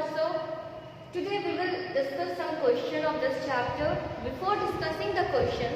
also. Today we will discuss some question of this chapter. Before discussing the question,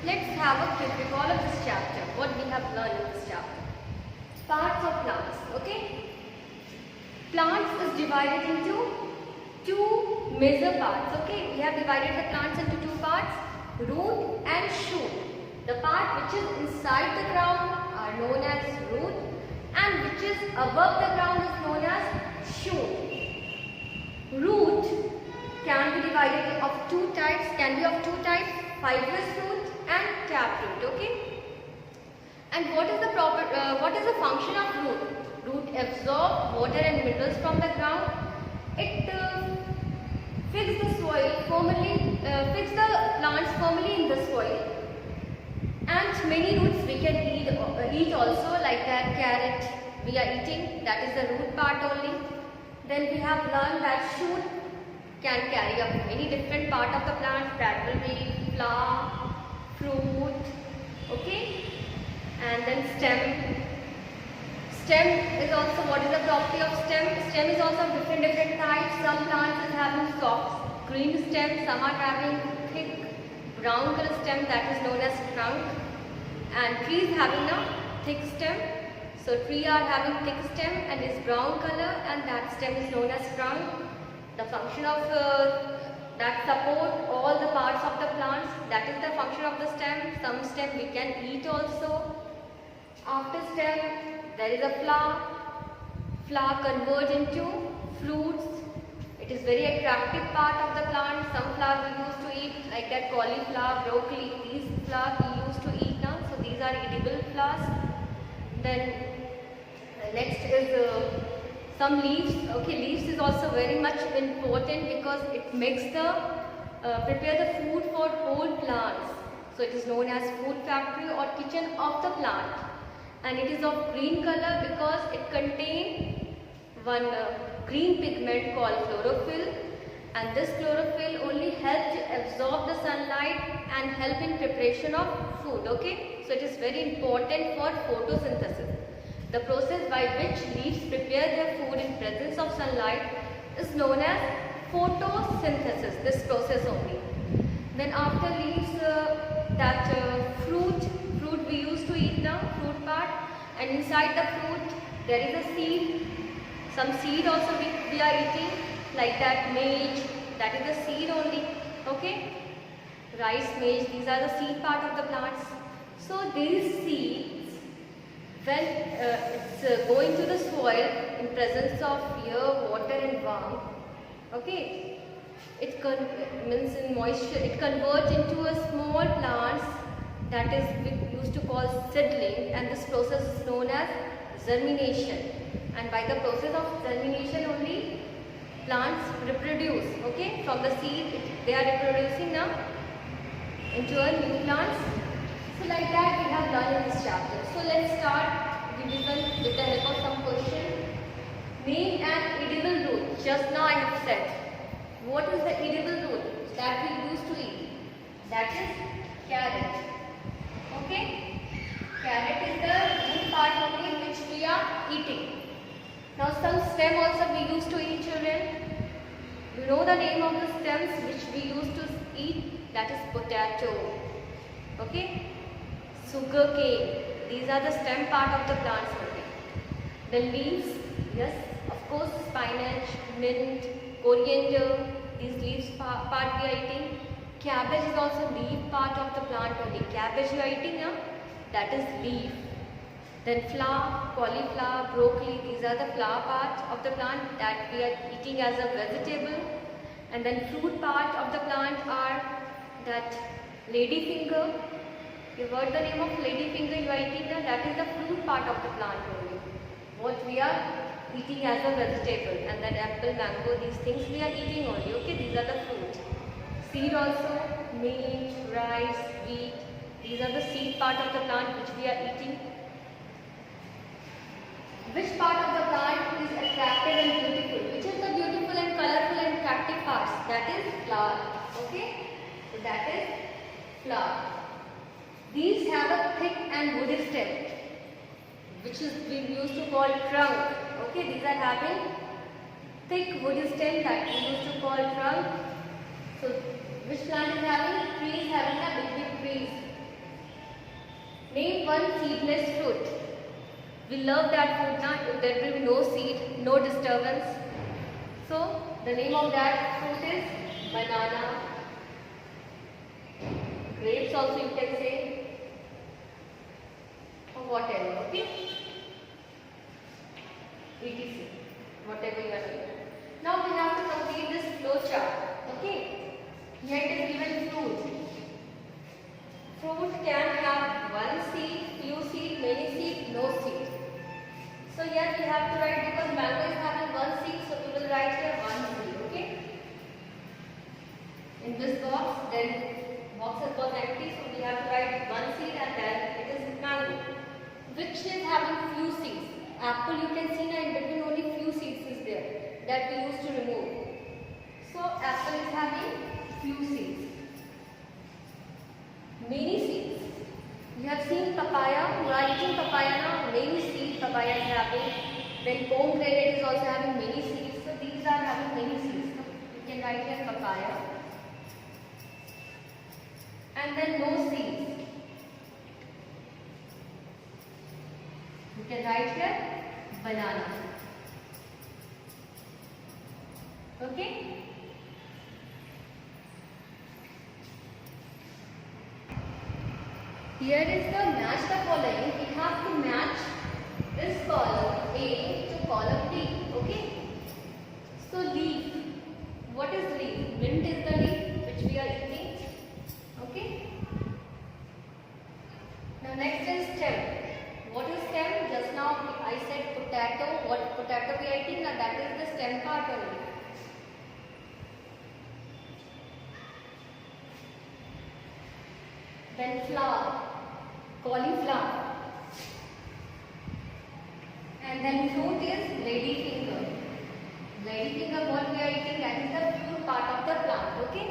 let's have a quick recall of this chapter, what we have learned in this chapter. Parts of plants, okay? Plants is divided into two major parts, okay? We have divided the plants into two parts, root and shoot. The part which is inside the ground are known as root, and which is above the ground is known as shoot. Root can be divided of two types, fibrous root and taproot, okay? And what is the function of root? Root absorb water and minerals from the ground. It fix the plants firmly in the soil. And many roots we can eat also, like that carrot we are eating, that is the root part only. Then we have learned that shoot can carry up many different parts of the plant, that will be flower, fruit, okay? And then stem. Stem is also, what is the property of stem? Stem is also different types. Some plants is having soft green stem, some are having thick brown color stem, that is known as trunk. And trees having a thick stem. So tree are having thick stem and is brown color, and that stem is known as trunk. The function of that support all the parts of the plants, that is the function of the stem. Some stem we can eat also. After stem there is a flower. Flower converts into fruits. It is very attractive part of the plant. Some flower we used to eat, like that cauliflower, broccoli. These flowers we used to eat now. So these are edible flowers. Then next is some leaves. Okay, leaves is also very much important because it makes the prepare the food for whole plants. So it is known as food factory or kitchen of the plant. And it is of green color because it contains one green pigment called chlorophyll, and this chlorophyll only helps to absorb the sunlight and help in preparation of food, okay? So it is very important for photosynthesis. The process by which leaves prepare their food in presence of sunlight is known as photosynthesis, this process only. Then after leaves, fruit we used to eat now, fruit part, and inside the fruit there is a seed. Some seed also we are eating, like that maize, that is the seed only, okay? Rice, maize, these are the seed part of the plants. So these seeds, when it's going to the soil in presence of air, water and warmth, okay, it means in moisture, it converts into a small plants, that is we used to call seedling, and this process is known as germination. And by the process of germination only plants reproduce, okay? From the seed they are reproducing now into a new plants. So like that we have learned in this chapter. So let's start division with the help of some question. Name an edible root. Just now I have said. What is the edible root that we used to eat? That is carrot. Okay? Carrot is the root part only which we are eating. Now some stem also we used to eat, children. You know the name of the stems which we used to eat? That is potato. Okay? Sugar cane. These are the stem part of the plants only. The leaves, yes, of course, spinach, mint, coriander, these leaves part we are eating. Cabbage is also leaf part of the plant only. Cabbage you are eating now, that is leaf. Then flower, cauliflower, broccoli, these are the flower part of the plant that we are eating as a vegetable. And then fruit part of the plant are that ladyfinger. You heard the name of ladyfinger you are eating now, that is the fruit part of the plant only. What we are eating as a vegetable. And then apple, mango, these things we are eating only, okay? These are the fruit. Seed also, maize, rice, wheat, these are the seed part of the plant which we are eating. Which part of the plant is attractive and beautiful? Which is the beautiful and colorful and attractive parts? That is flower. Okay? So that is flower. These have a thick and woody stem, which is we used to call trunk. Okay? These are having thick woody stem that we used to call trunk. So which plant is having? Trees having a big trees. Name one seedless fruit. We love that fruit now. If there will be no seed, no disturbance. So the name of that fruit is banana. Grapes also you can say, or whatever, okay? etc. Whatever you are doing. Now we have to complete this flow chart, okay? Here it is given fruit. Fruit can have one seed, few seed, many seed, no seed. So here we have to write, because mango is having one seed, so we will write here one seed, okay? In this box, then box was empty, so we have to write one seed and then it is mango. Which is having few seeds. Apple you can see now in between only few seeds is there that we used to remove. So apple is having few seeds. Many seeds. We have seen papaya. We are eating papaya now. Many seeds papaya is having. Then pomegranate is also having many seeds. So these are having many seeds. So you can write here papaya. And then no seeds. You can write here banana. Okay? Here is the match the following. We have to match this column A to column B. Okay? So leaf. What is leaf? Mint is the leaf which we are eating. Okay? Now next is stem. What is stem? Just now I said potato. What potato we are eating? Now that is the stem part only. Then flower, cauliflower. And then fruit is lady finger. Lady finger, what we are eating, that is the fruit part of the plant. Okay?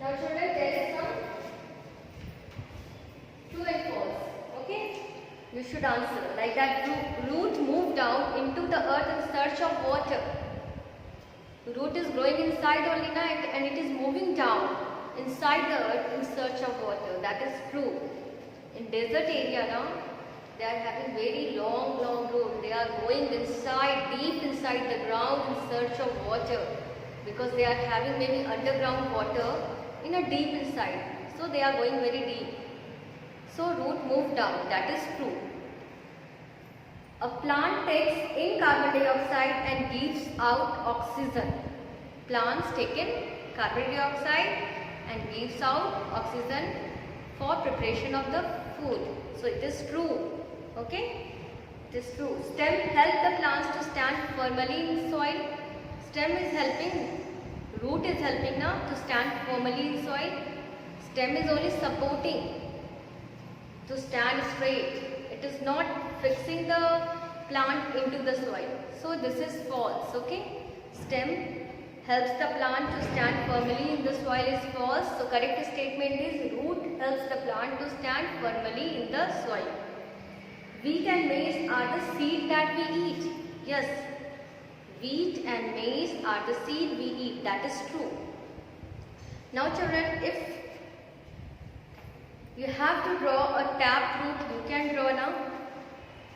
Now children, there is some true and false. Okay? You should answer. Like that root moved down into the earth in search of water. Root is growing inside only now and it is moving down inside the earth in search of water. That is true. In desert area now, they are having very long root. They are going inside, deep inside the ground in search of water. Because they are having maybe underground water in a deep inside. So they are going very deep. So root moved down. That is true. A plant takes in carbon dioxide and gives out oxygen. Plants take in carbon dioxide and gives out oxygen for preparation of the food. So it is true. Okay? It is true. Stem help the plants to stand firmly in soil. Stem is helping, root is helping now to stand firmly in soil. Stem is only supporting to stand straight. It is not fixing the plant into the soil. So this is false. Okay? Stem helps the plant to stand firmly in the soil is false. So correct statement is root helps the plant to stand firmly in the soil. Wheat and maize are the seed that we eat. Yes, wheat and maize are the seed we eat. That is true. Now children, if you have to draw a tap root, you can draw now.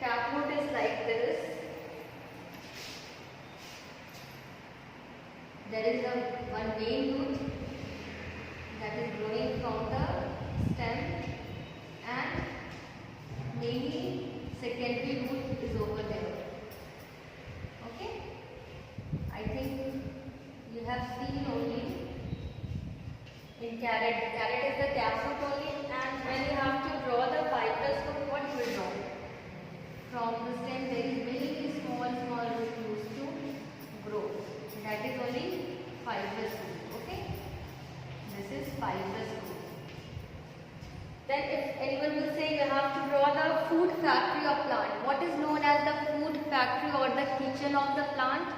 Tap root is like this. There is one main root that is growing from the stem and maybe secondary root is over there. Okay? I think you have seen only in carrot. Carrot is the tap root only, and when you have to draw the fibrous root, what you will draw? From the stem there is very small root used to grow. That is only fibrous root. Okay? This is fibrous root. Then if anyone will say you have to draw the food factory of plant. What is known as the food factory or the kitchen of the plant?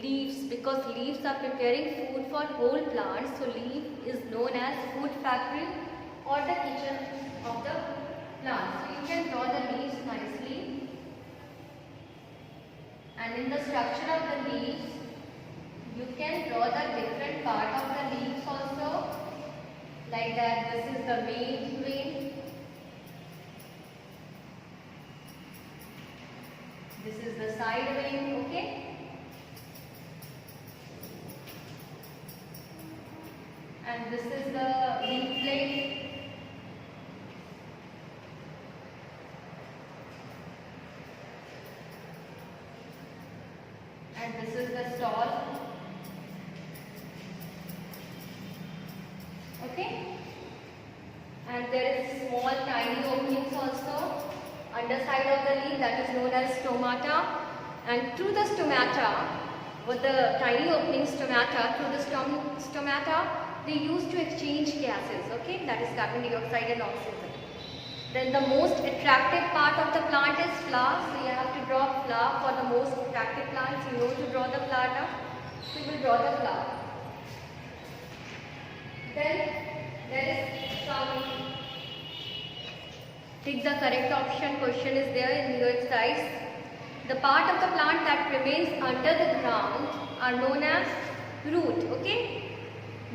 Leaves, because leaves are preparing food for whole plants. So leaf is known as food factory or the kitchen of the plant. So you can draw the leaves nicely. And in the structure of the leaves, you can draw the different part of the leaves also. Like that, this is the main vein. This is the side vein, okay? And this is the leaf plate. And this is the stall. Okay? And there is small tiny openings also. Underside of the leaf, that is known as stomata, and through the stomata, with the tiny opening stomata, through the stomata, they used to exchange gases, okay, that is carbon dioxide and oxygen. Then the most attractive part of the plant is flower, so you have to draw flower for the most attractive plants. You know to draw the flower now, so you will draw the flower. Then there is some. Pick the correct option. Question is there in your exercise. The part of the plant that remains under the ground are known as root. Okay.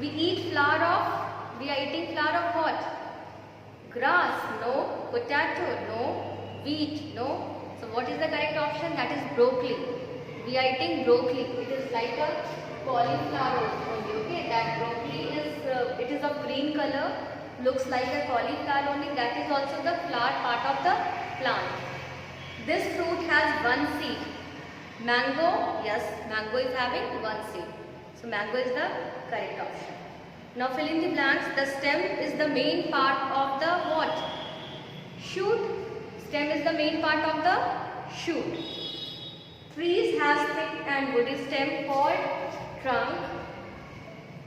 We eat flower of. We are eating flower of what? Grass. No. Potato. No. Wheat. No. So what is the correct option? That is broccoli. We are eating broccoli. It is like a cauliflower only. Okay. That broccoli is. It is of green color. Looks like a cauliflower only. That is also the flower part of the plant. This fruit has one seed. Mango, yes, mango is having one seed. So mango is the correct option. Now fill in the blanks. The stem is the main part of the what? Shoot. Stem is the main part of the shoot. Trees have thick and woody stem called trunk.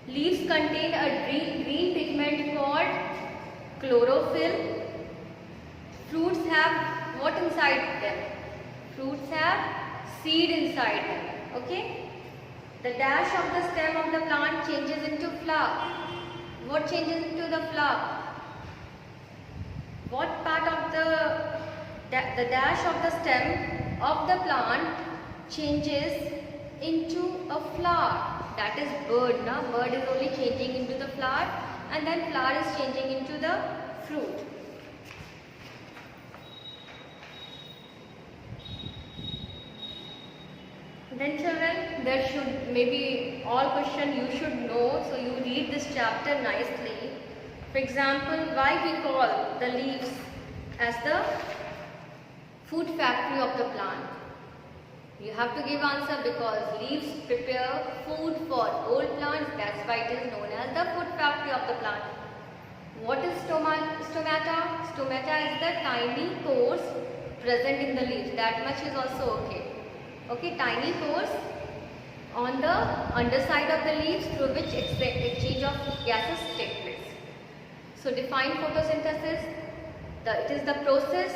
Leaves contain a green pigment called chlorophyll. Fruits have what inside them? Fruits have seed inside them. Okay? The dash of the stem of the plant changes into flower. What changes into the flower? What part of the dash of the stem of the plant changes into a flower? That is bird. Now bird is only changing into the flower, and then flower is changing into the fruit. Then children, there should maybe all question you should know, so you read this chapter nicely. For example, why we call the leaves as the food factory of the plant? You have to give answer because leaves prepare food for old plants. That's why it is known as the food factory of the plant. What is stomata? Stomata is the tiny pores present in the leaves. That much is also okay. Okay, tiny pores on the underside of the leaves through which exchange of gases take place. So define photosynthesis. It is the process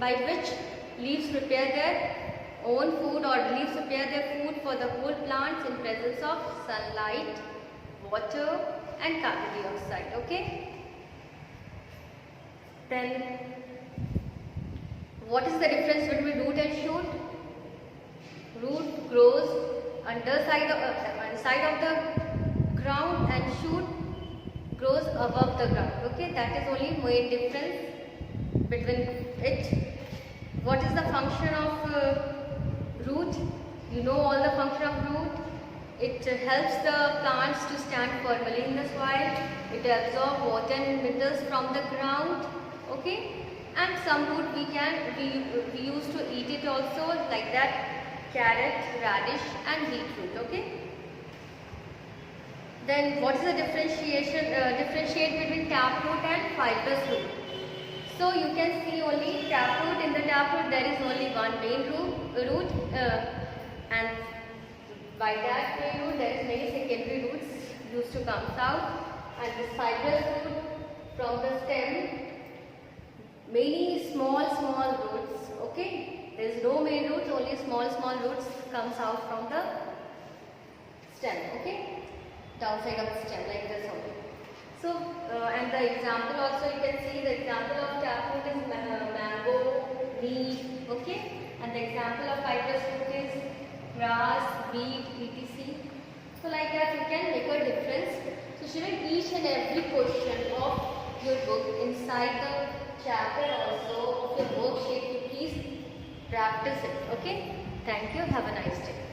by which leaves prepare their own food, or leaves prepare their food for the whole plants in presence of sunlight, water and carbon dioxide. Okay. Then what is the difference between root and shoot? Root grows inside of the ground and shoot grows above the ground. Okay, that is only main difference between it. What is the function of root? You know all the function of root. It helps the plants to stand firmly in the soil. It absorbs water and minerals from the ground. Okay, and some root we used to eat it also, like that carrot, radish and beetroot. Okay. Then what is the differentiate between taproot and fibrous root? So you can see only taproot. In the taproot there is only one main root, and by that main root there is many secondary roots used to come out, and this fibrous root from the stem, many small roots. Okay. There is no main roots, only small roots comes out from the stem. Okay. Downside of the stem, like this only. So, and the example also you can see, the example of taproot is mango, leaf, okay, and the example of fibrous root is grass, wheat, etc. So like that you can make a difference. So student, each and every question of your book inside the chapter also of your worksheet, you please practice it. Okay. Thank you. Have a nice day.